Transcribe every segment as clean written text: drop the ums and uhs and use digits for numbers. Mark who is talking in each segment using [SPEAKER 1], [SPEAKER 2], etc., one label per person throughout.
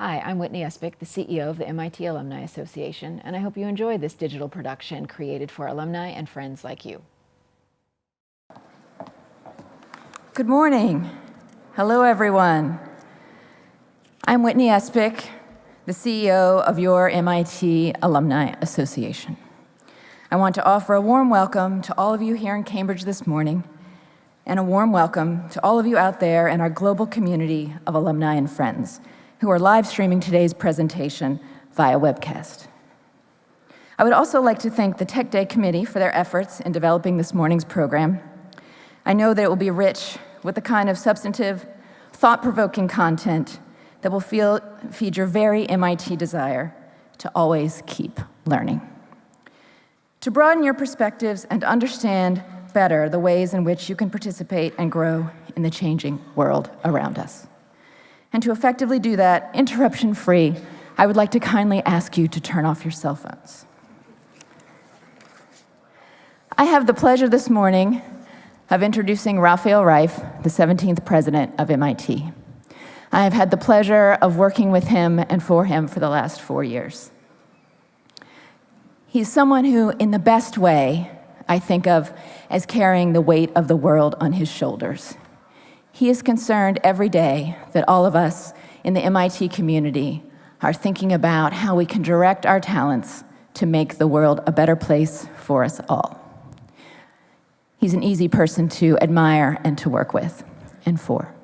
[SPEAKER 1] Hi, I'm Whitney Espich, the CEO of the MIT Alumni Association, and I hope you enjoy this digital production created for alumni and friends like you.
[SPEAKER 2] Good morning. Hello, everyone. I'm Whitney Espich, the CEO of your MIT Alumni Association. I want to offer a warm welcome to all of you here in Cambridge this morning, and a warm welcome to all of you out there in our global community of alumni and friends who are live streaming today's presentation via webcast. I would also like to thank the Tech Day Committee for their efforts in developing this morning's program. I know that it will be rich with the kind of substantive, thought-provoking content that will feed your very MIT desire to always keep learning. To broaden your perspectives and understand better the ways in which you can participate and grow in the changing world around us. And to effectively do that, interruption-free, I would like to kindly ask you to turn off your cell phones. I have the pleasure this morning of introducing Rafael Reif, the 17th president of MIT. I have had the pleasure of working with him and for him for the last 4 years. He's someone who, in the best way, I think of as carrying the weight of the world on his shoulders. He is concerned every day that all of us in the MIT community are thinking about how we can direct our talents to make the world a better place for us all. He's an easy person to admire and to work with and for.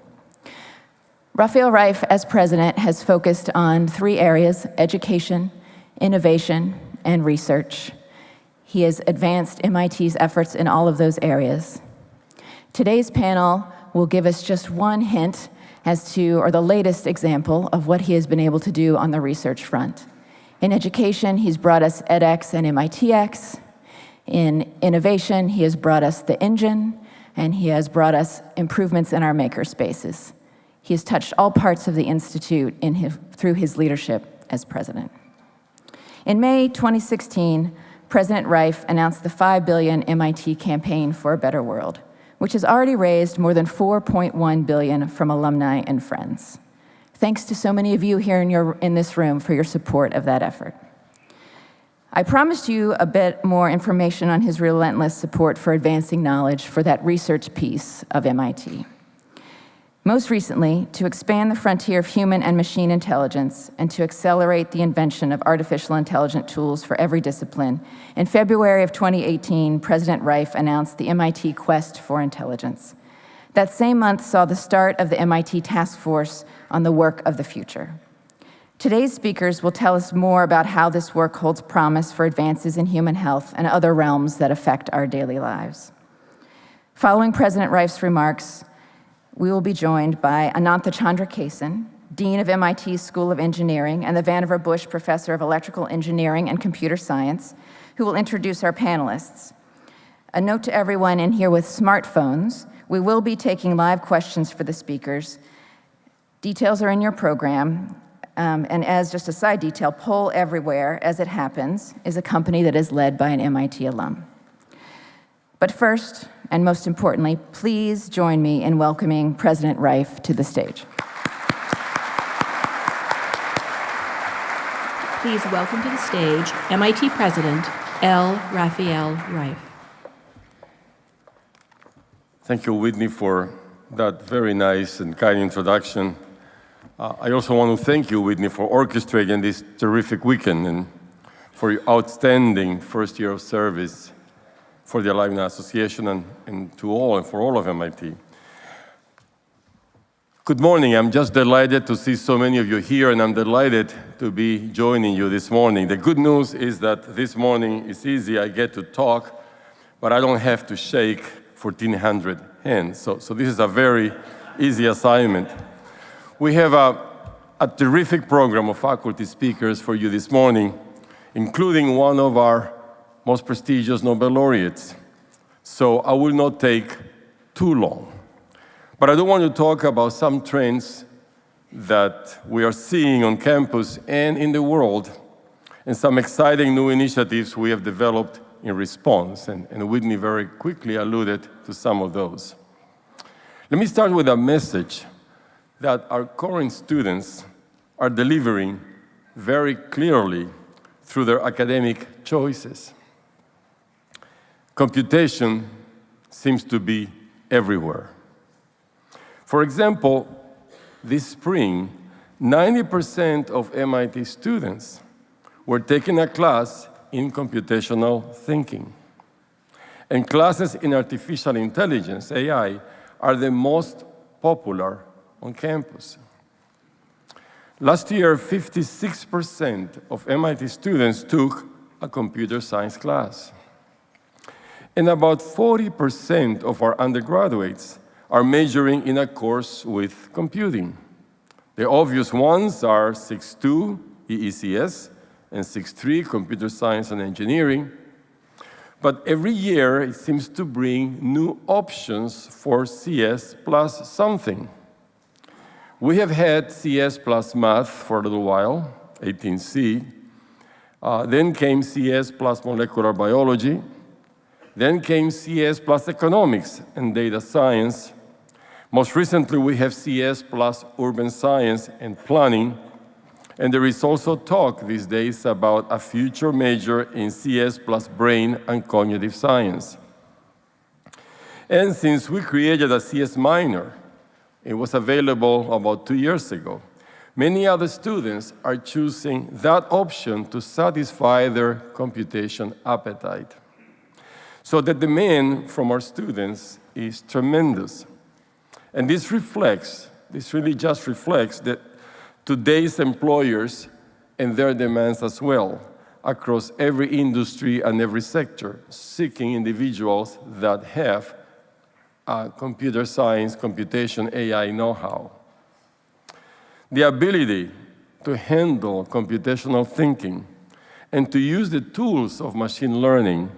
[SPEAKER 2] Rafael Reif, as president, has focused on 3 areas: education, innovation, and research. He has advanced MIT's efforts in all of those areas. Today's panel will give us just one hint as to, or the latest example of what he has been able to do on the research front. In education, he's brought us edX and MITx. In innovation, he has brought us the engine, and he has brought us improvements in our maker spaces. He has touched all parts of the Institute through his leadership as president. In May 2016, President Reif announced the $5 billion MIT Campaign for a Better World, which has already raised more than $4.1 billion from alumni and friends. Thanks to so many of you here in this room for your support of that effort. I promised you a bit more information on his relentless support for advancing knowledge for that research piece of MIT. Most recently, to expand the frontier of human and machine intelligence and to accelerate the invention of artificial intelligent tools for every discipline, in February of 2018, President Reif announced the MIT Quest for Intelligence. That same month saw the start of the MIT Task Force on the Work of the Future. Today's speakers will tell us more about how this work holds promise for advances in human health and other realms that affect our daily lives. Following President Reif's remarks, we will be joined by Anantha Chandrakasan, Dean of MIT's School of Engineering and the Vannevar Bush Professor of Electrical Engineering and Computer Science, who will introduce our panelists. A note to everyone in here with smartphones, we will be taking live questions for the speakers. Details are in your program, and as just a side detail, Poll Everywhere, as it happens, is a company that is led by an MIT alum. But first, and most importantly, please join me in welcoming President Reif to the stage.
[SPEAKER 3] Please welcome to the stage MIT President L. Rafael Reif.
[SPEAKER 4] Thank you, Whitney, for that very nice and kind introduction. I also want to thank you, Whitney, for orchestrating this terrific weekend and for your outstanding first year of service for the Alumni Association and for all of MIT. Good morning. I'm just delighted to see so many of you here, and I'm delighted to be joining you this morning. The good news is that this morning is easy. I get to talk, but I don't have to shake 1,400 hands. So this is a very easy assignment. We have a terrific program of faculty speakers for you this morning, including one of our most prestigious Nobel laureates. So I will not take too long. But I do want to talk about some trends that we are seeing on campus and in the world, and some exciting new initiatives we have developed in response. And Whitney very quickly alluded to some of those. Let me start with a message that our current students are delivering very clearly through their academic choices. Computation seems to be everywhere. For example, this spring, 90% of MIT students were taking a class in computational thinking. And classes in artificial intelligence, AI, are the most popular on campus. Last year, 56% of MIT students took a computer science class. And about 40% of our undergraduates are majoring in a course with computing. The obvious ones are 6.2 EECS and 6.3 Computer Science and Engineering. But every year, it seems to bring new options for CS plus something. We have had CS plus math for a little while, 18C. Then came CS plus molecular biology. Then came CS plus economics and data science. Most recently, we have CS plus urban science and planning. And there is also talk these days about a future major in CS plus brain and cognitive science. And since we created a CS minor, it was available about 2 years ago, many other students are choosing that option to satisfy their computation appetite. So the demand from our students is tremendous. And this really just reflects that today's employers and their demands as well, across every industry and every sector, seeking individuals that have computer science, computation, AI know-how. The ability to handle computational thinking and to use the tools of machine learning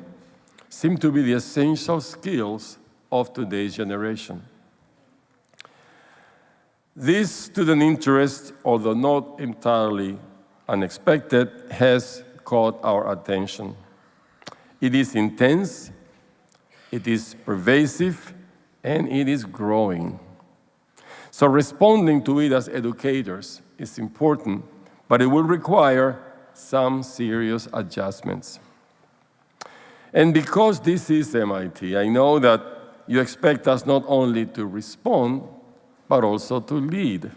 [SPEAKER 4] seem to be the essential skills of today's generation. This student interest, although not entirely unexpected, has caught our attention. It is intense, it is pervasive, and it is growing. So responding to it as educators is important, but it will require some serious adjustments. And because this is MIT, I know that you expect us not only to respond, but also to lead.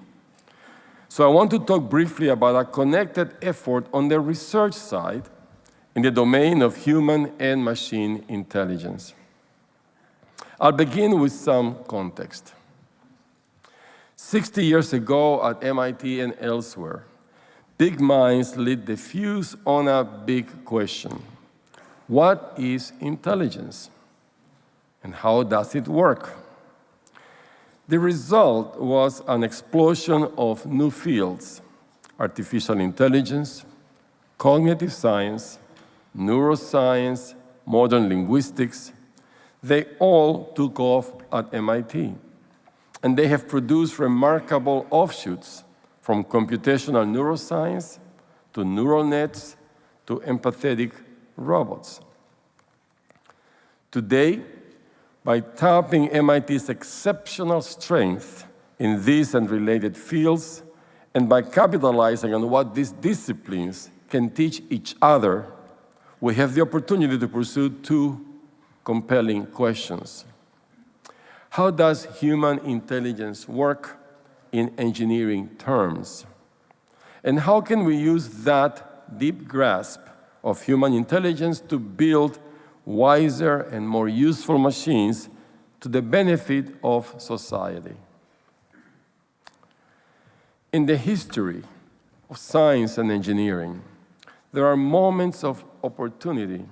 [SPEAKER 4] So I want to talk briefly about a connected effort on the research side in the domain of human and machine intelligence. I'll begin with some context. 60 years ago at MIT and elsewhere, big minds lit the fuse on a big question. What is intelligence? And how does it work? The result was an explosion of new fields: artificial intelligence, cognitive science, neuroscience, modern linguistics. They all took off at MIT. And they have produced remarkable offshoots, from computational neuroscience to neural nets to empathetic robots. Today, by tapping MIT's exceptional strength in these and related fields, and by capitalizing on what these disciplines can teach each other, we have the opportunity to pursue two compelling questions. How does human intelligence work in engineering terms? And how can we use that deep grasp of human intelligence to build wiser and more useful machines to the benefit of society? In the history of science and engineering, there are moments of opportunity,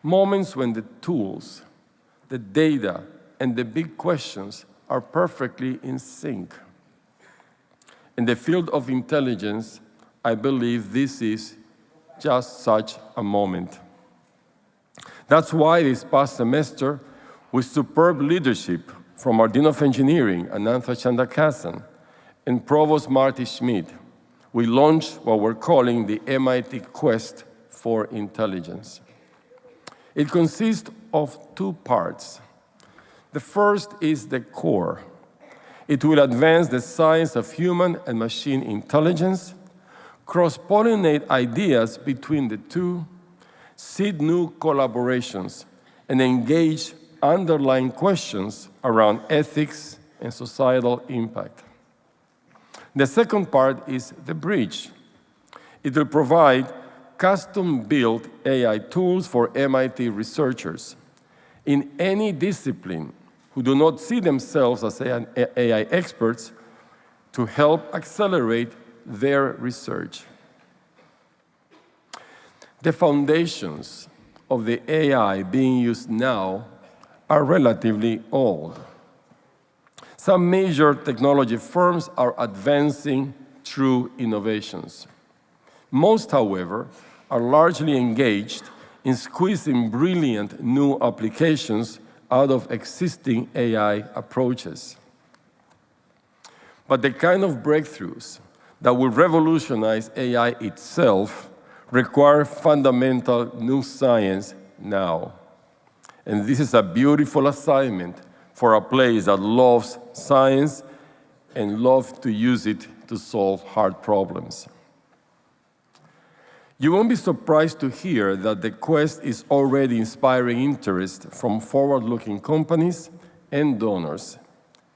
[SPEAKER 4] moments when the tools, the data, and the big questions are perfectly in sync. In the field of intelligence, I believe this is just such a moment. That's why this past semester, with superb leadership from our Dean of Engineering, Anantha Chandrakasan, and Provost Marty Schmidt, we launched what we're calling the MIT Quest for Intelligence. It consists of two parts. The first is the core. It will advance the science of human and machine intelligence, cross-pollinate ideas between the two, seed new collaborations, and engage underlying questions around ethics and societal impact. The second part is the bridge. It will provide custom-built AI tools for MIT researchers in any discipline who do not see themselves as AI experts to help accelerate their research. The foundations of the AI being used now are relatively old. Some major technology firms are advancing through innovations. Most, however, are largely engaged in squeezing brilliant new applications out of existing AI approaches. But the kind of breakthroughs that will revolutionize AI itself require fundamental new science now. And this is a beautiful assignment for a place that loves science and loves to use it to solve hard problems. You won't be surprised to hear that the quest is already inspiring interest from forward-looking companies and donors,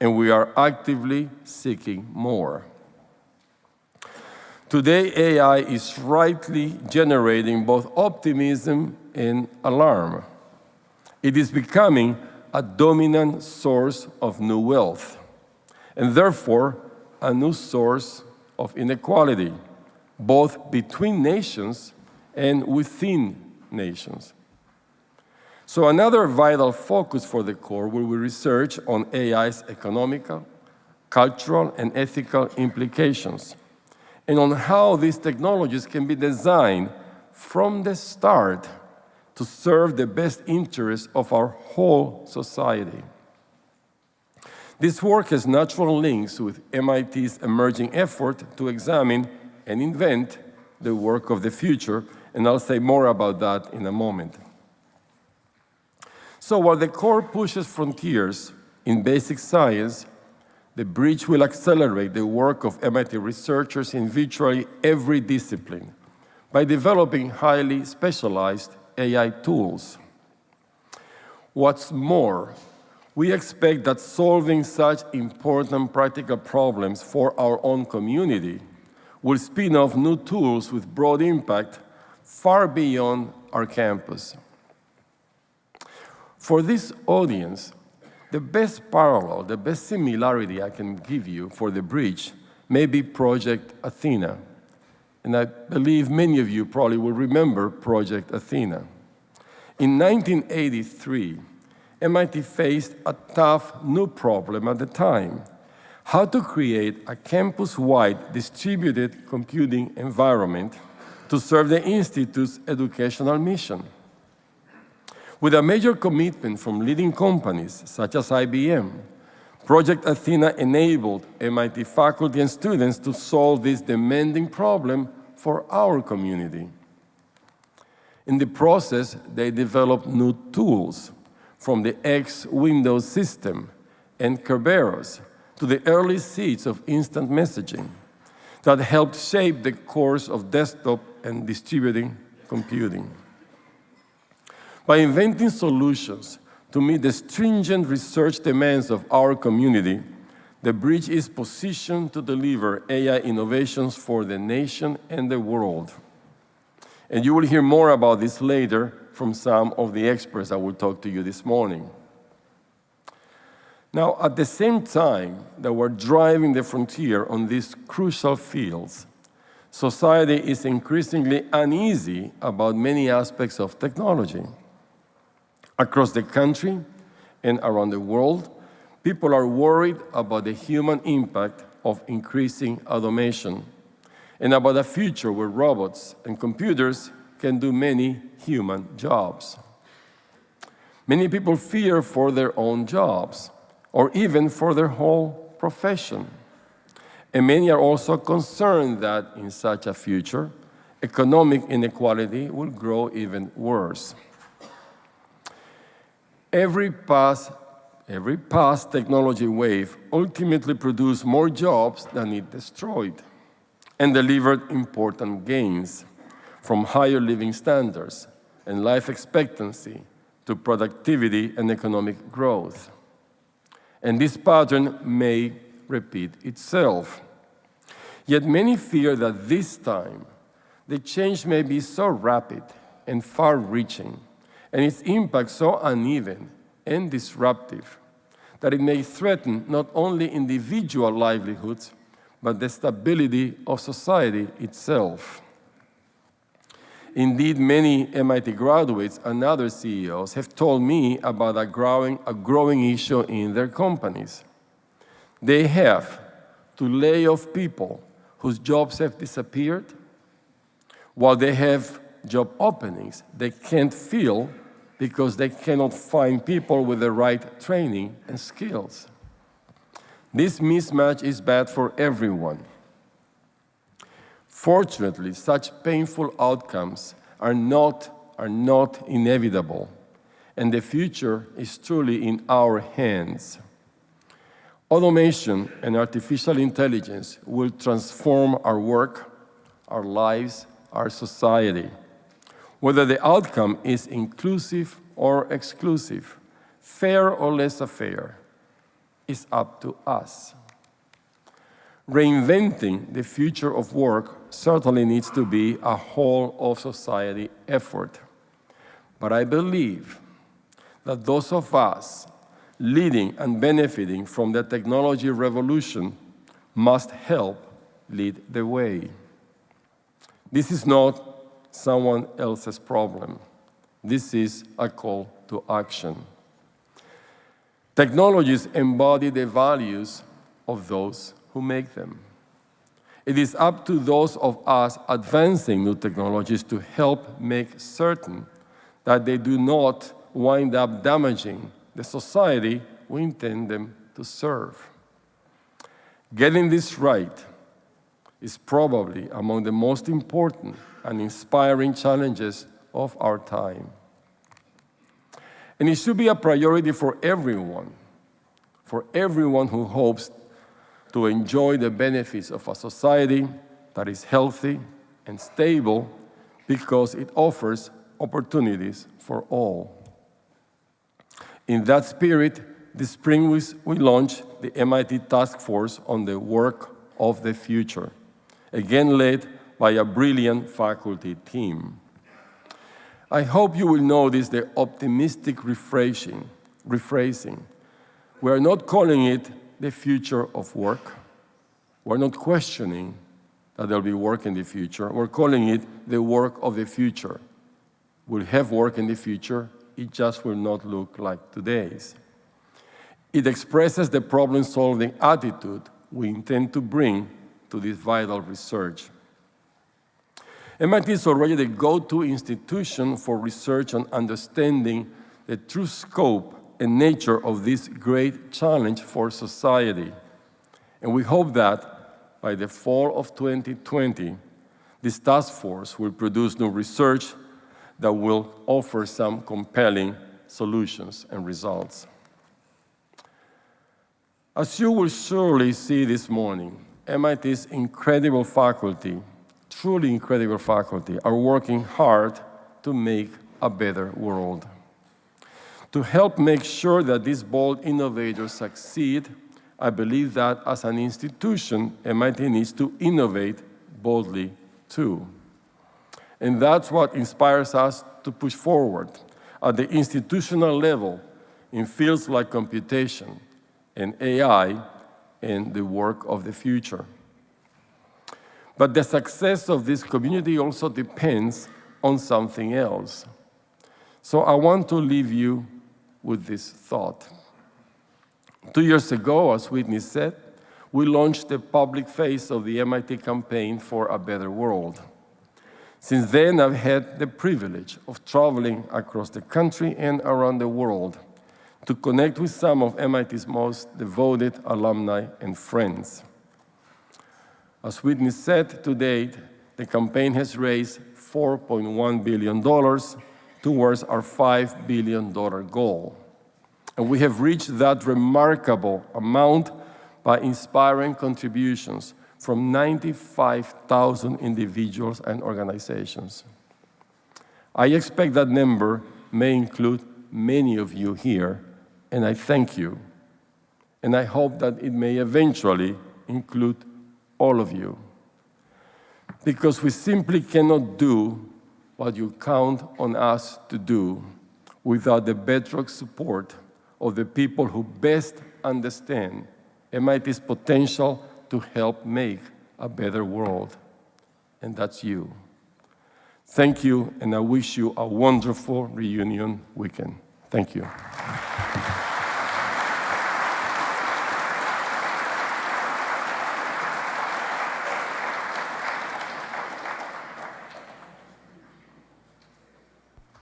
[SPEAKER 4] and we are actively seeking more. Today, AI is rightly generating both optimism and alarm. It is becoming a dominant source of new wealth, and therefore a new source of inequality, both between nations and within nations. So another vital focus for the core will be research on AI's economical, cultural, and ethical implications, and on how these technologies can be designed from the start to serve the best interests of our whole society. This work has natural links with MIT's emerging effort to examine and invent the work of the future, and I'll say more about that in a moment. So while the core pushes frontiers in basic science, the bridge will accelerate the work of MIT researchers in virtually every discipline by developing highly specialized AI tools. What's more, we expect that solving such important practical problems for our own community will spin off new tools with broad impact far beyond our campus. For this audience, the best parallel, the best similarity I can give you for the bridge may be Project Athena. And I believe many of you probably will remember Project Athena. In 1983, MIT faced a tough new problem at the time: how to create a campus-wide distributed computing environment to serve the Institute's educational mission. With a major commitment from leading companies such as IBM, Project Athena enabled MIT faculty and students to solve this demanding problem for our community. In the process, they developed new tools, from the X Windows system and Kerberos to the early seeds of instant messaging that helped shape the course of desktop and distributed computing. By inventing solutions to meet the stringent research demands of our community, the bridge is positioned to deliver AI innovations for the nation and the world. And you will hear more about this later from some of the experts that will talk to you this morning. Now, at the same time that we're driving the frontier on these crucial fields, society is increasingly uneasy about many aspects of technology. Across the country and around the world, people are worried about the human impact of increasing automation and about a future where robots and computers can do many human jobs. Many people fear for their own jobs, or even for their whole profession. And many are also concerned that in such a future, economic inequality will grow even worse. Every past Every past technology wave ultimately produced more jobs than it destroyed and delivered important gains, from higher living standards and life expectancy to productivity and economic growth. And this pattern may repeat itself. Yet many fear that this time the change may be so rapid and far-reaching, and its impact so uneven and disruptive, that it may threaten not only individual livelihoods, but the stability of society itself. Indeed, many MIT graduates and other CEOs have told me about a growing issue in their companies. They have to lay off people whose jobs have disappeared, while they have job openings they can't fill because they cannot find people with the right training and skills. This mismatch is bad for everyone. Fortunately, such painful outcomes are not inevitable, and the future is truly in our hands. Automation and artificial intelligence will transform our work, our lives, our society. Whether the outcome is inclusive or exclusive, fair or laissez-faire, is up to us. Reinventing the future of work certainly needs to be a whole-of-society effort. But I believe that those of us leading and benefiting from the technology revolution must help lead the way. This is not someone else's problem. This is a call to action. Technologies embody the values of those who make them. It is up to those of us advancing new technologies to help make certain that they do not wind up damaging the society we intend them to serve. Getting this right is probably among the most important and inspiring challenges of our time. And it should be a priority for everyone who hopes to enjoy the benefits of a society that is healthy and stable because it offers opportunities for all. In that spirit, this spring we launched the MIT Task Force on the Work of the Future, again led by a brilliant faculty team. I hope you will notice the optimistic rephrasing. We are not calling it the future of work. We're not questioning that there'll be work in the future. We're calling it the work of the future. We'll have work in the future, it just will not look like today's. It expresses the problem-solving attitude we intend to bring to this vital research. MIT is already the go-to institution for research on understanding the true scope and nature of this great challenge for society. And we hope that by the fall of 2020, this task force will produce new research that will offer some compelling solutions and results. As you will surely see this morning, MIT's incredible faculty, truly incredible faculty, are working hard to make a better world. To help make sure that these bold innovators succeed, I believe that as an institution, MIT needs to innovate boldly too. And that's what inspires us to push forward at the institutional level in fields like computation and AI and the work of the future. But the success of this community also depends on something else. So I want to leave you with this thought. 2 years ago, as Whitney said, we launched the public phase of the MIT campaign for a better world. Since then, I've had the privilege of traveling across the country and around the world to connect with some of MIT's most devoted alumni and friends. As Whitney said, to date, the campaign has raised $4.1 billion towards our $5 billion goal. And we have reached that remarkable amount by inspiring contributions from 95,000 individuals and organizations. I expect that number may include many of you here, and I thank you. And I hope that it may eventually include all of you. Because we simply cannot do what you count on us to do without the bedrock support of the people who best understand MIT's potential to help make a better world. And that's you. Thank you, and I wish you a wonderful reunion weekend. Thank you.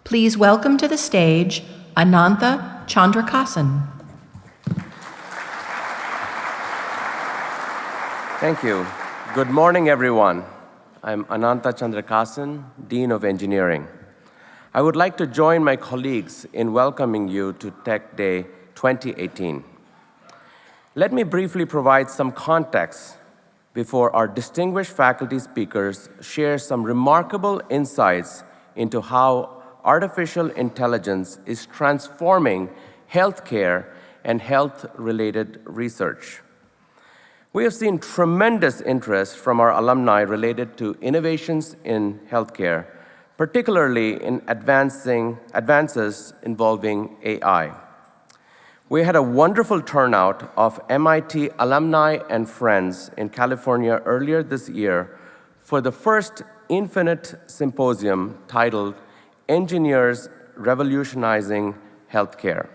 [SPEAKER 3] Please welcome to the stage Anantha Chandrakasan.
[SPEAKER 5] Thank you. Good morning, everyone. I'm Anantha Chandrakasan, Dean of Engineering. I would like to join my colleagues in welcoming you to Tech Day 2018. Let me briefly provide some context before our distinguished faculty speakers share some remarkable insights into how artificial intelligence is transforming healthcare and health-related research. We have seen tremendous interest from our alumni related to innovations in healthcare, particularly in advances involving AI. We had a wonderful turnout of MIT alumni and friends in California earlier this year for the first Infinite Symposium titled Engineers Revolutionizing Healthcare.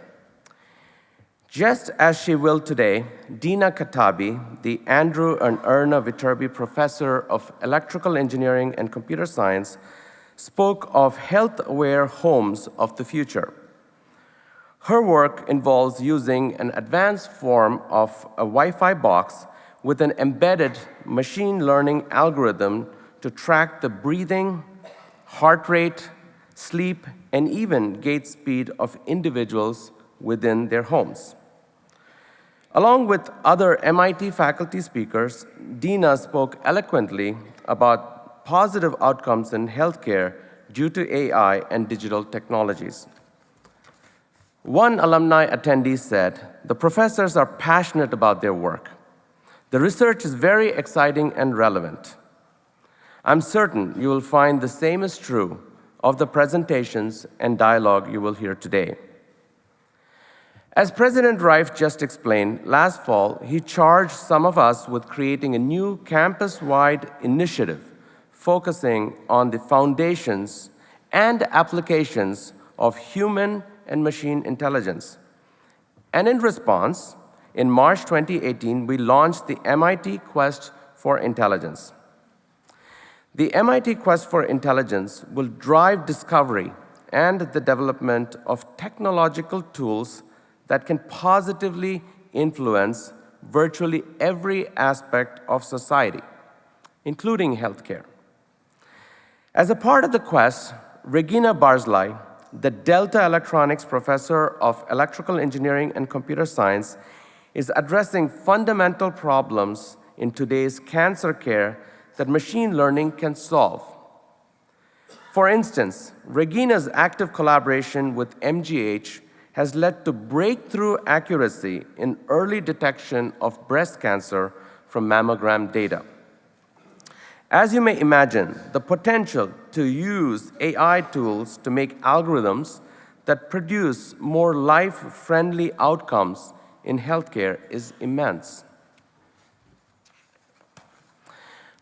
[SPEAKER 5] Just as she will today, Dina Katabi, the Andrew and Erna Viterbi Professor of Electrical Engineering and Computer Science, spoke of health-aware homes of the future. Her work involves using an advanced form of a Wi-Fi box with an embedded machine learning algorithm to track the breathing, heart rate, sleep, and even gait speed of individuals within their homes. Along with other MIT faculty speakers, Dina spoke eloquently about positive outcomes in healthcare due to AI and digital technologies. One alumni attendee said, "The professors are passionate about their work. The research is very exciting and relevant. I'm certain you will find the same is true of the presentations and dialogue you will hear today." As President Reif just explained, last fall, he charged some of us with creating a new campus-wide initiative focusing on the foundations and applications of human and machine intelligence. And in response, in March 2018, we launched the MIT Quest for Intelligence. The MIT Quest for Intelligence will drive discovery and the development of technological tools that can positively influence virtually every aspect of society, including healthcare. As a part of the quest, Regina Barzilai, the Delta Electronics Professor of Electrical Engineering and Computer Science, is addressing fundamental problems in today's cancer care that machine learning can solve. For instance, Regina's active collaboration with MGH has led to breakthrough accuracy in early detection of breast cancer from mammogram data. As you may imagine, the potential to use AI tools to make algorithms that produce more life-friendly outcomes in healthcare is immense.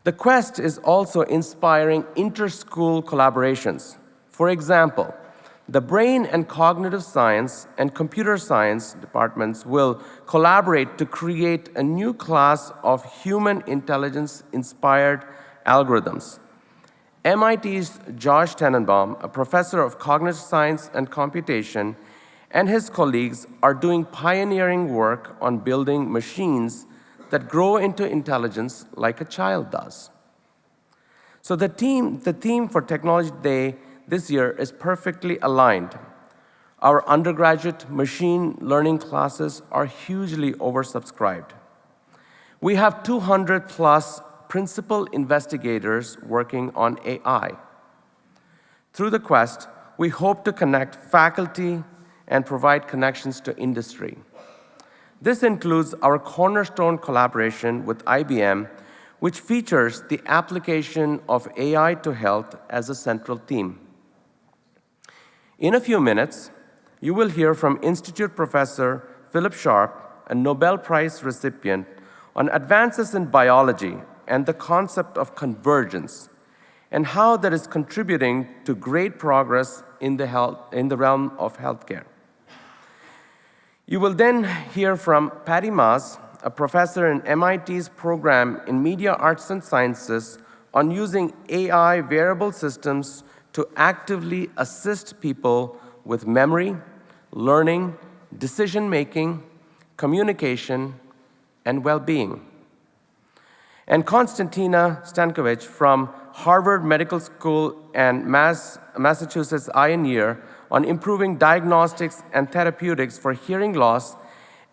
[SPEAKER 5] The Quest is also inspiring inter-school collaborations. For example, the Brain and Cognitive Science and Computer Science departments will collaborate to create a new class of human intelligence-inspired algorithms. MIT's Josh Tenenbaum, a professor of cognitive science and computation, and his colleagues are doing pioneering work on building machines that grow into intelligence like a child does. So the theme for Technology Day this year is perfectly aligned. Our undergraduate machine learning classes are hugely oversubscribed. We have 200 plus principal investigators working on AI. Through the Quest, we hope to connect faculty and provide connections to industry. This includes our cornerstone collaboration with IBM, which features the application of AI to health as a central theme. In a few minutes, you will hear from Institute Professor Philip Sharp, a Nobel Prize recipient, on advances in biology and the concept of convergence, and how that is contributing to great progress in the realm of healthcare. You will then hear from Patty Maas, a professor in MIT's program in Media Arts and Sciences, on using AI wearable systems to actively assist people with memory, learning, decision-making, communication, and well-being. And Konstantina Stankovic from Harvard Medical School and Massachusetts Eye and Ear on improving diagnostics and therapeutics for hearing loss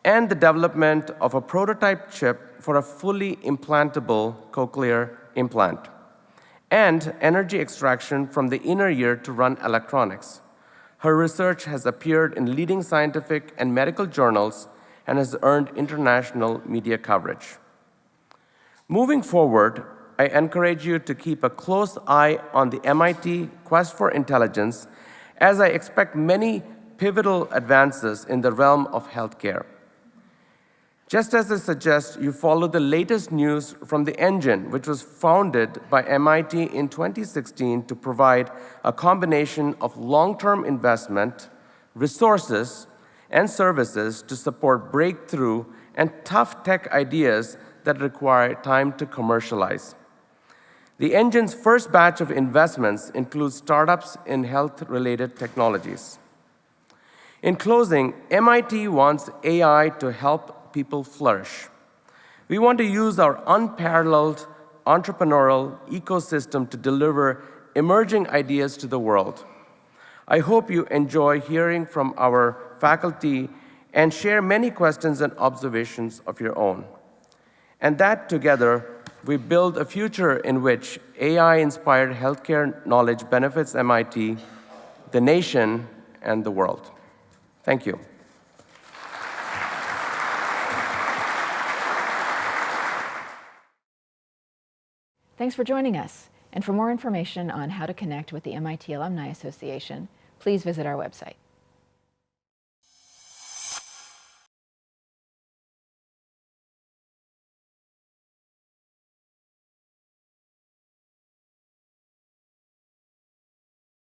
[SPEAKER 5] and the development of a prototype chip for a fully implantable cochlear implant, and energy extraction from the inner ear to run electronics. Her research has appeared in leading scientific and medical journals and has earned international media coverage. Moving forward, I encourage you to keep a close eye on the MIT Quest for Intelligence, as I expect many pivotal advances in the realm of healthcare. Just as I suggest you follow the latest news from the Engine, which was founded by MIT in 2016 to provide a combination of long-term investment, resources, and services to support breakthrough and tough tech ideas that require time to commercialize. The Engine's first batch of investments includes startups in health-related technologies. In closing, MIT wants AI to help people flourish. We want to use our unparalleled entrepreneurial ecosystem to deliver emerging ideas to the world. I hope you enjoy hearing from our faculty and share many questions and observations of your own. And that together, we build a future in which AI-inspired healthcare knowledge benefits MIT, the nation, and the world. Thank you.
[SPEAKER 1] Thanks for joining us. And for more information on how to connect with the MIT Alumni Association, please visit our website.